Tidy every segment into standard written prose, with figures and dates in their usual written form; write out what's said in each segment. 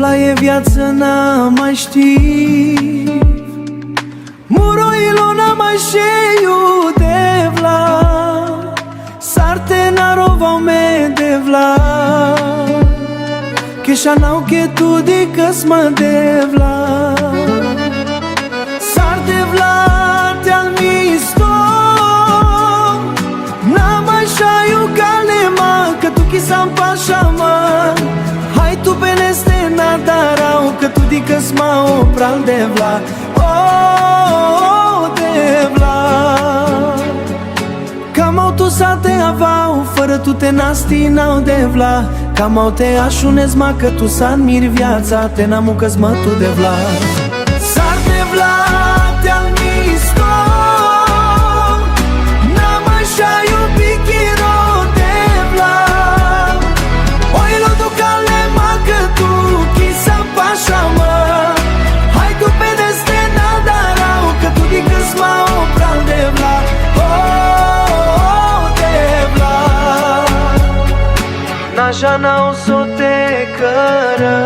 Devla e viață, n-am mai ști Muroilo n-am mai șeiu devla Sarte narovau me devla Keša nauke tudi kasma devla Sar devla te-al misto N-am mai șaiu kalema Că tu kisam pașama Hai tu peneste nadarau Că tu di kasma opral devla Oh, devla Cam au tu sate avau Fără tu te nastinau devla Cam au te așunez ma Că tu s-admiri viața Te namucăs mă tu devla Sar devla te-al misto N-am așa iubit chiro devla Oi lo ducale ma Că tu chisam pașa mă Hai tu pedeste nadarau Că tu dicăs ma opral devla Naja n-au s-o te cără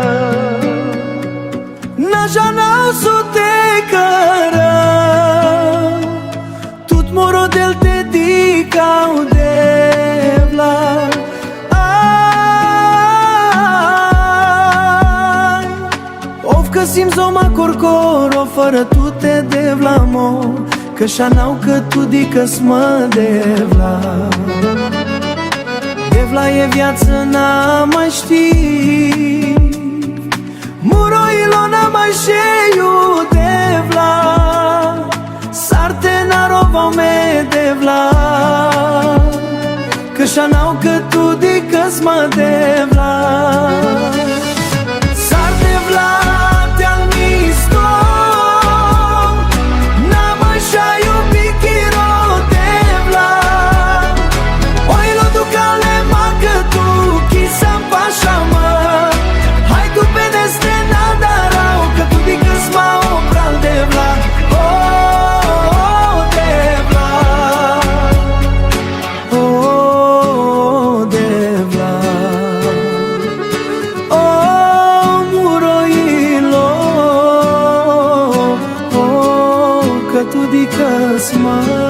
Naja n-au s-o te cără Tut morodel te dicau devla Of că simți o ma corcoro Fără tu te devla mo Că și-a n-au că tu dicăs mă devla Devla e viață, n-am mai ști Muroilo n-am mai șeiu devla Sarte narovau me devla Că și-a n-au că tu dicăs mă devla Sar devla te-al misto N-am așa iubit chiro devla Oi lo ducale Că tu chisam pașa mă Hai tu pedeste nadarau Că tu dicăs ma opral devla Oh, devla Oh, devla Oh, muroilo Oh, că tu dicăs ma